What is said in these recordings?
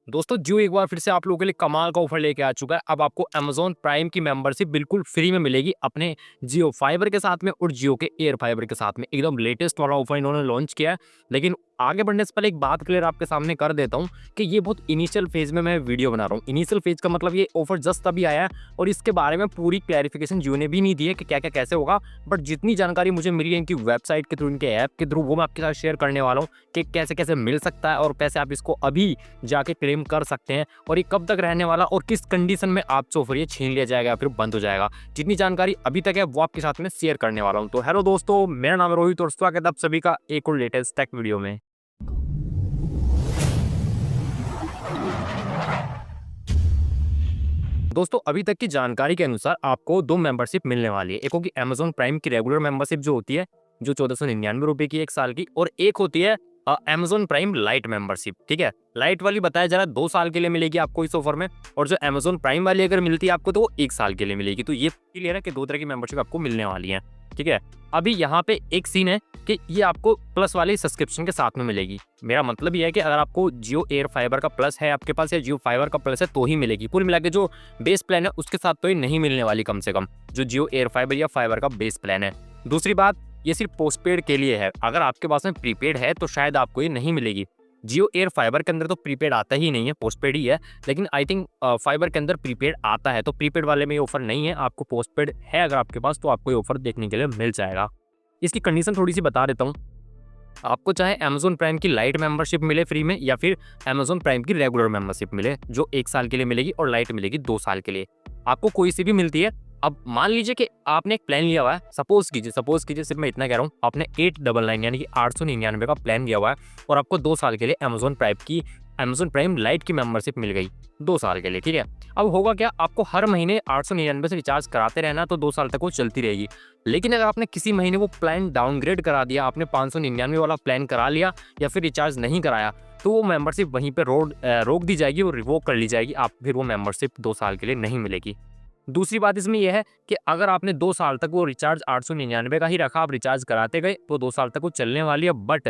दोस्तों जियो एक बार फिर से आप लोगों के लिए कमाल का ऑफर लेके आ चुका है। अब आपको अमेज़न प्राइम की मेंबरशिप बिल्कुल फ्री में मिलेगी अपने जियो फाइबर के साथ में और जियो के एयर फाइबर के साथ में। एकदम लेटेस्ट वाला ऑफर इन्होंने लॉन्च किया है। लेकिन आगे बढ़ने से पहले एक बात क्लियर आपके सामने कर देता हूँ कि ये बहुत इनिशियल फेज में मैं वीडियो बना रहा हूँ। इनिशियल फेज का मतलब ये ऑफर जस्ट अभी आया है और इसके बारे में पूरी क्लैरिफिकेशन जियो ने भी नहीं दी है कि क्या क्या कैसे होगा। बट जितनी जानकारी मुझे मिली है इनकी वेबसाइट के थ्रू, इनके ऐप के थ्रू, वो मैं आपके साथ शेयर करने वाला हूँ कि कैसे कैसे मिल सकता है और कैसे आप इसको अभी जाके क्लेम कर सकते हैं और ये कब तक रहने वाला और किस कंडीशन में आपसे ऑफर ये छीन लिया जाएगा या फिर बंद हो जाएगा। जितनी जानकारी अभी तक है वो आपके साथ में शेयर करने वाला हूं। तो हेलो दोस्तों, मेरा नाम है रोहित और स्वागत है आप सभी का एक और लेटेस्ट टेक वीडियो में। दोस्तों अभी तक की जानकारी के अनुसार आपको दो मेंबरशिप मिलने वाली है। एक होगी अमेज़न प्राइम की रेगुलर मेंबरशिप जो होती है, जो 1499 रुपए की 1 साल की, और एक होती है अमेज़न प्राइम लाइट मेंबरशिप। ठीक है, लाइट वाली बताया जा रहा है 2 साल के लिए मिलेगी आपको इस ऑफर में, और जो अमेज़न प्राइम वाली अगर मिलती है आपको तो वो 1 साल के लिए मिलेगी। तो ये क्लियर है कि 2 तरह की मेंबरशिप आपको मिलने वाली है। ठीक है, अभी यहाँ पे एक सीन है कि ये आपको प्लस वाली सब्सक्रिप्शन के साथ में मिलेगी। मेरा मतलब ये है कि अगर आपको जियो एयर फाइबर का प्लस है आपके पास या जियो फाइबर का प्लस है तो ही मिलेगी। कुल मिला के जो बेस प्लान है उसके साथ तो ये नहीं मिलने वाली, कम से कम जो जियो एयर फाइबर या फाइबर का बेस प्लान है। दूसरी बात, ये सिर्फ पोस्टपेड के लिए है। अगर आपके पास में प्रीपेड है तो शायद आपको ये नहीं मिलेगी। जियो एयर फाइबर के अंदर तो प्रीपेड आता ही नहीं है, पोस्टपेड ही है। लेकिन आई थिंक फाइबर के अंदर प्रीपेड आता है, तो प्रीपेड वाले में ये ऑफर नहीं है। आपको पोस्टपेड है अगर आपके पास तो आपको ये ऑफर देखने के लिए मिल जाएगा। इसकी कंडीशन थोड़ी सी बता देता हूँ। आपको चाहे अमेज़न प्राइम की लाइट मेंबरशिप मिले फ्री में या फिर अमेज़न प्राइम की रेगुलर मेंबरशिप मिले जो 1 साल के लिए मिलेगी और लाइट मिलेगी 2 साल के लिए, आपको कोई सी भी मिलती है। अब मान लीजिए कि आपने एक प्लान लिया हुआ है, सपोज कीजिए सिर्फ मैं इतना कह रहा हूँ, आपने 899 यानी कि 899 का प्लान लिया हुआ है और आपको 2 साल के लिए अमेज़न प्राइम लाइट की मेंबरशिप मिल गई 2 साल के लिए। ठीक है, अब होगा क्या, आपको हर महीने 899 से रिचार्ज कराते रहना, तो 2 साल तक वो चलती रहेगी। लेकिन अगर आपने किसी महीने वो प्लान डाउनग्रेड करा दिया, आपने 599 वाला प्लान करा लिया या फिर रिचार्ज नहीं कराया, तो वो मेंबरशिप वहीं पे रोक दी जाएगी, वो रिवोक कर ली जाएगी। आप फिर वो मेंबरशिप 2 साल के लिए नहीं मिलेगी। दूसरी बात इसमें यह है कि अगर आपने 2 साल तक वो रिचार्ज 899 का ही रखा, आप रिचार्ज कराते गए, तो 2 साल तक वो चलने वाली है। बट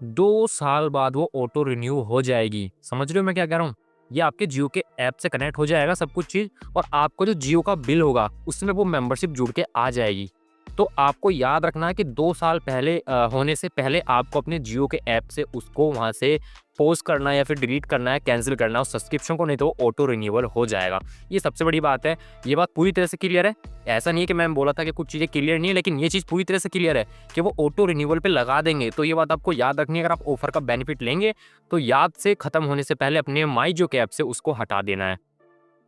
2 साल बाद वो ऑटो रिन्यू हो जाएगी। समझ रहे हो मैं क्या कह रहा हूँ? ये आपके जियो के ऐप से कनेक्ट हो जाएगा सब कुछ चीज़, और आपको जो जियो का बिल होगा उसमें वो मेंबरशिप जुड़ के आ जाएगी। तो आपको याद रखना है कि 2 साल पहले होने से पहले आपको अपने जियो के ऐप से उसको वहाँ से पॉज़ करना है या फिर डिलीट करना है, कैंसिल करना है उस सब्सक्रिप्शन को, नहीं तो ऑटो रिन्यूअल हो जाएगा। ये सबसे बड़ी बात है। ये बात पूरी तरह से क्लियर है। ऐसा नहीं है कि मैं बोला था कि कुछ चीज़ें क्लियर नहीं है, लेकिन ये चीज़ पूरी तरह से क्लियर है कि वो ऑटो रिन्यूअल पे लगा देंगे। तो ये बात आपको याद रखनी है। अगर आप ऑफर का बेनिफिट लेंगे तो याद से ख़त्म होने से पहले अपने माई जियो के ऐप से उसको हटा देना है।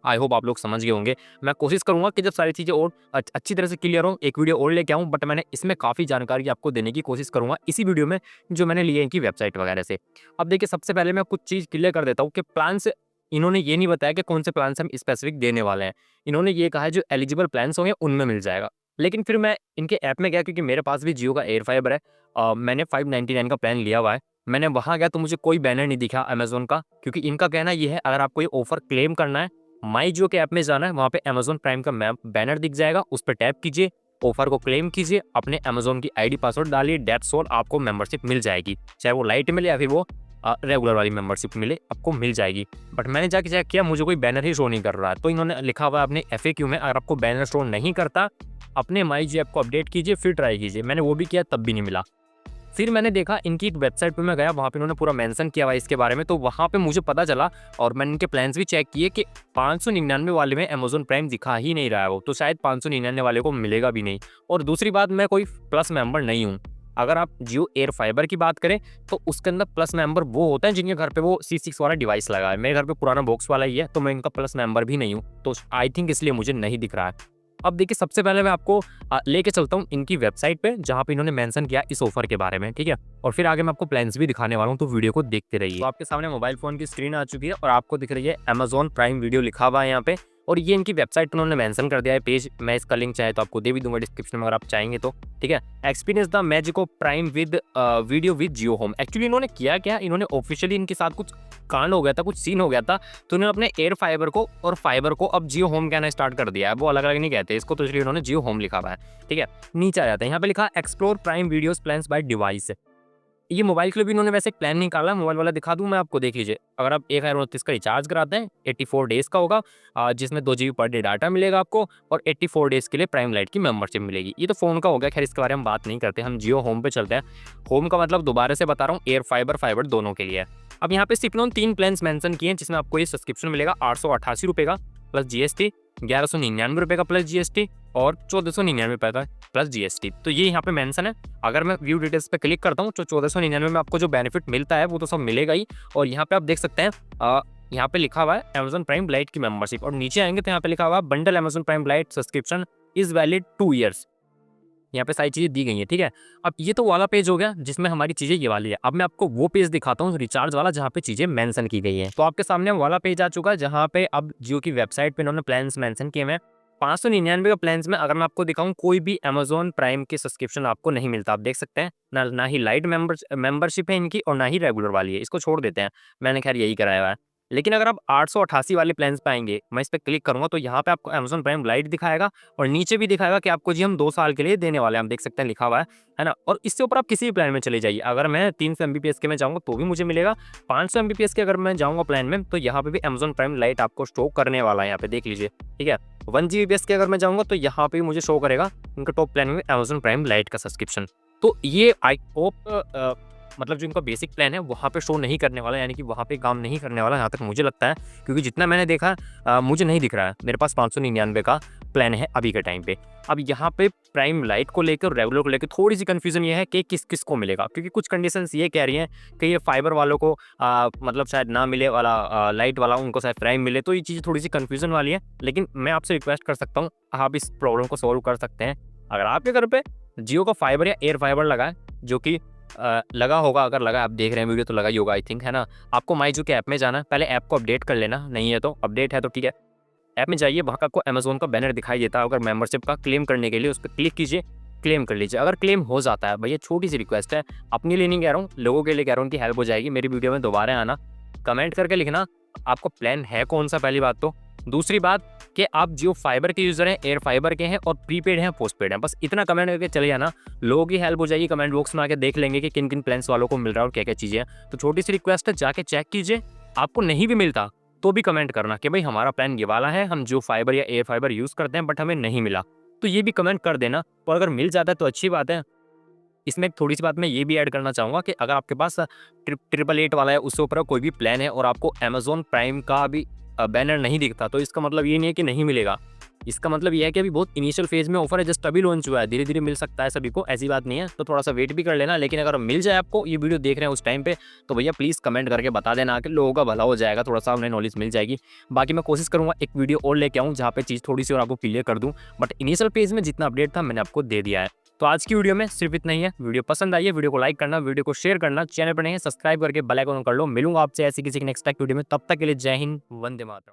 आई होप आप लोग समझ गए होंगे। मैं कोशिश करूंगा कि जब सारी चीज़ें और अच्छी तरह से क्लियर हो, एक वीडियो और लेके आऊँ, बट मैंने इसमें काफ़ी जानकारी आपको देने की कोशिश करूंगा इसी वीडियो में जो मैंने लिए इनकी वेबसाइट वगैरह से। अब देखिए, सबसे पहले मैं कुछ चीज़ क्लियर कर देता हूँ कि प्लान से इन्होंने ये नहीं बताया कि कौन से प्लान से हम स्पेसिफिक देने वाले हैं। इन्होंने ये कहा है जो एलिजिबल प्लान्स होंगे उनमें मिल जाएगा। लेकिन फिर मैं इनके ऐप में गया क्योंकि मेरे पास भी जियो का एयर फाइबर है। मैंने 599 का प्लान लिया हुआ है। मैंने वहाँ गया तो मुझे कोई बैनर नहीं दिखा अमेज़न का, क्योंकि इनका कहना ये है अगर आपको ये ऑफर क्लेम करना है, माई जियो के ऐप में जाना है, वहाँ पे अमेज़न प्राइम का मैप बैनर दिख जाएगा, उस पर टैप कीजिए, ऑफर को क्लेम कीजिए, अपने अमेज़न की आईडी पासवर्ड डालिए, दैट्स ऑल, आपको मेंबरशिप मिल जाएगी। चाहे वो लाइट मिले या फिर वो रेगुलर वाली मेंबरशिप मिले, आपको मिल जाएगी। बट मैंने जाके चेक किया, मुझे कोई बैनर ही शो नहीं कर रहा है। तो इन्होंने लिखा हुआ है अपने FAQ में, अगर आपको बैनर शो नहीं करता, अपने माई जियो ऐप को अपडेट कीजिए फिर ट्राई कीजिए। मैंने वो भी किया, तब भी नहीं मिला। फिर मैंने देखा इनकी एक वेबसाइट पे मैं गया, वहाँ पे इन्होंने पूरा मेंशन किया हुआ है इसके बारे में, तो वहाँ पे मुझे पता चला और मैंने इनके प्लान्स भी चेक किए कि 599 वाले में अमेज़न प्राइम दिखा ही नहीं रहा है वो, तो शायद 599 वाले को मिलेगा भी नहीं। और दूसरी बात, मैं कोई प्लस मेंबर नहीं हूँ। अगर आप जियो एयर फाइबर की बात करें तो उसके अंदर प्लस मेंबर वो होते हैं जिनके घर पे वो C6 वाला डिवाइस लगा है। मेरे घर पे पुराना बॉक्स वाला ही है, तो मैं इनका प्लस मेंबर भी नहीं हूँ, तो आई थिंक इसलिए मुझे नहीं दिख रहा है। अब देखिए, सबसे पहले मैं आपको लेके चलता हूँ इनकी वेबसाइट पे जहाँ पे इन्होंने मेंशन किया इस ऑफर के बारे में। ठीक है, और फिर आगे मैं आपको प्लान्स भी दिखाने वाला हूँ, तो वीडियो को देखते रहिए। तो आपके सामने मोबाइल फोन की स्क्रीन आ चुकी है और आपको दिख रही है अमेज़न प्राइम वीडियो लिखा हुआ है यहाँ पे, और ये इनकी वेबसाइट उन्होंने मेंशन कर दिया है पेज। मैं इसका लिंक चाहे तो आपको दे भी दूंगा डिस्क्रिप्शन में अगर आप चाहेंगे तो। ठीक है, experience the magic of prime with video with Jio home. Actually इन्होंने किया क्या, इन्होंने ऑफिशियली इनके साथ कुछ कांड हो गया था, कुछ सीन हो गया था, तो उन्होंने अपने एयर फाइबर को और फाइबर को अब जियो होम कहना स्टार्ट कर दिया है। वो अलग अलग नहीं कहते इसको, तो इसलिए उन्होंने जियो होम लिखा हुआ है। ठीक है, नीचे आ जाता है, यहाँ पे लिखा explore prime videos plans by device. ये मोबाइल के लिए भी इन्होंने वैसे एक प्लान निकाला, मोबाइल वाला दिखा दूँ मैं आपको, देख लीजिए। अगर आप 1029 का रिचार्ज कराते हैं 84 डेज़ का होगा, जिसमें 2 जीबी पर डे डाटा मिलेगा आपको और 84 डेज़ के लिए प्राइम लाइट की मेंबरशिप मिलेगी। ये तो फ़ोन का हो गया, खैर इसके बारे में बात नहीं करते, हम जियो होम पे चलते हैं। होम का मतलब दोबारा से बता रहा हूँ, एयर फाइबर दोनों के लिए है। अब यहाँ पे सिर्फ इन्होंने 3 प्लान्स मेंशन किए हैं जिसमें आपको ये सब्सक्रिप्शन मिलेगा 888 रुपये का प्लस जीएसटी, 1199 रुपये का प्लस जीएसटी और 1499 रुपये का प्लस जीएसटी। तो ये यहाँ पे मेंशन है। अगर मैं व्यू डिटेल्स पे क्लिक करता हूँ तो 1499 में आपको जो बेनिफिट मिलता है वो तो सब मिलेगा ही। और यहाँ पे आप देख सकते हैं यहाँ पे लिखा हुआ है अमेजन प्राइम लाइट की मेंबरशिप, और नीचे आएंगे तो यहाँ पे लिखा हुआ है bundle Amazon prime light subscription is valid 2 years. यहाँ पे सारी चीज़ें दी गई हैं, ठीक है। अब ये तो वाला पेज हो गया जिसमें हमारी चीज़ें ये वाली है। अब मैं आपको वो पेज दिखाता हूँ रिचार्ज वाला जहाँ पे चीज़ें मेंशन की गई हैं। तो आपके सामने वाला पेज आ चुका है जहाँ पे अब जियो की वेबसाइट पे इन्होंने प्लान्स मेंशन किए हुए हैं। 599 का प्लान्स में अगर मैं आपको दिखाऊं, कोई भी अमेजोन प्राइम के सब्सक्रिप्शन आपको नहीं मिलता। आप देख सकते हैं ना ही लाइट मेंबरशिप है इनकी और ना ही रेगुलर वाली है। इसको छोड़ देते हैं, मैंने खैर यही कराया हुआ है। लेकिन अगर आप 888 वाले प्लान्स पे आएंगे, मैं इस पर क्लिक करूंगा तो यहाँ पे आपको अमेजन प्राइम लाइट दिखाएगा और नीचे भी दिखाएगा कि आपको जी हम 2 साल के लिए देने वाले हैं। हम देख सकते हैं लिखा हुआ है ना। और इससे ऊपर आप किसी भी प्लान में चले जाइए, अगर मैं 300 MBPS के में जाऊँगा तो भी मुझे मिलेगा, 500 MBPS के अगर मैं जाऊँगा प्लान में तो यहाँ पे भी अमेजन प्राइम लाइट आपको शो करने वाला है। यहाँ पे देख लीजिए, ठीक है। 1 GBps के अगर मैं जाऊँगा तो यहाँ पे मुझे शो करेगा उनका टॉप प्लान में अमेजन प्राइम लाइट का सब्सक्रिप्शन। तो ये आई होप मतलब जो इनका बेसिक प्लान है वहाँ पे शो नहीं करने वाला, यानी कि वहाँ पे काम नहीं करने वाला, यहाँ तक मुझे लगता है। क्योंकि जितना मैंने देखा मुझे नहीं दिख रहा है। मेरे पास 599 का प्लान है अभी के टाइम पे। अब यहाँ पे प्राइम लाइट को लेकर रेगुलर को लेकर थोड़ी सी कन्फ्यूजन ये है कि किस किस को मिलेगा, क्योंकि कुछ कंडीशंस ये कह रही हैं कि ये फाइबर वालों को मतलब शायद ना मिले वाला, लाइट वाला उनको शायद प्राइम मिले। तो ये चीज़ थोड़ी सी कन्फ्यूजन वाली है, लेकिन मैं आपसे रिक्वेस्ट कर सकता हूँ आप इस प्रॉब्लम को सॉल्व कर सकते हैं। अगर आपके घर पे जियो का फाइबर या एयर फाइबर लगा है, जो कि लगा होगा, अगर लगा आप देख रहे हैं वीडियो तो लगा ही होगा आई थिंक, है ना। आपको माई जियो के ऐप में जाना है, पहले ऐप को अपडेट कर लेना, नहीं है तो अपडेट है तो ठीक है। ऐप में जाइए, वहाँ का आपको अमेजोन का बैनर दिखाई देता है, अगर मेंबरशिप का क्लेम करने के लिए उस पर क्लिक कीजिए, क्लेम कर लीजिए। अगर क्लेम हो जाता है, भैया छोटी सी रिक्वेस्ट है, अपने लिए नहीं कह रहा हूँ, लोगों के लिए कह रहा हूँ, उनकी हेल्प हो जाएगी। मेरी वीडियो में दोबारा आना, कमेंट करके लिखना आपको प्लान है कौन सा, पहली बात तो। दूसरी बात कि आप जियो फाइबर के यूज़र हैं, एयर फाइबर के हैं और प्रीपेड हैं, पोस्टपेड हैं, बस इतना कमेंट करके चले जाना, लोगों की हेल्प हो जाएगी। कमेंट बॉक्स में आके देख लेंगे कि किन किन प्लान्स वालों को मिल रहा है और क्या क्या चीज़ें हैं। तो छोटी सी रिक्वेस्ट है, जाके चेक कीजिए। आपको नहीं भी मिलता तो भी कमेंट करना कि भाई हमारा प्लान ये वाला है, हम जियो फाइबर या एयर फाइबर यूज़ करते हैं बट हमें नहीं मिला, तो ये भी कमेंट कर देना। और अगर मिल जाता है तो अच्छी बात है। इसमें एक थोड़ी सी बात मैं ये भी ऐड करना चाहूँगा कि अगर आपके पास 888 वाला है, उससे ऊपर कोई भी प्लान है और आपको अमेजोन प्राइम का भी बैनर नहीं दिखता, तो इसका मतलब ये नहीं है कि नहीं मिलेगा। इसका मतलब ये है कि अभी बहुत इनिशियल फेज में ऑफर है, जस्ट अभी लॉन्च हुआ है, धीरे धीरे मिल सकता है सभी को, ऐसी बात नहीं है। तो थोड़ा सा वेट भी कर लेना। लेकिन अगर मिल जाए आपको, ये वीडियो देख रहे हैं उस टाइम पे, तो भैया प्लीज़ कमेंट करके बता देना कि लोगों का भला हो जाएगा, थोड़ा सा उन्हें नॉलेज मिल जाएगी। बाकी मैं कोशिश करूँगा एक वीडियो और लेके आऊँ जहाँ पे चीज़ थोड़ी सी और आपको क्लियर कर दूँ, बट इनिशियल फेज में जितना अपडेट था मैंने आपको दे दिया है। तो आज की वीडियो में सिर्फ इतना ही है। वीडियो पसंद आई है, वीडियो को लाइक करना, वीडियो को शेयर करना, चैनल पर नहीं है सब्सक्राइब करके बेल आइकन कर लो। मिलूंगा आपसे ऐसी किसी नेक्स्ट वीडियो में, तब तक के लिए जय हिंद, वंदे मातरम।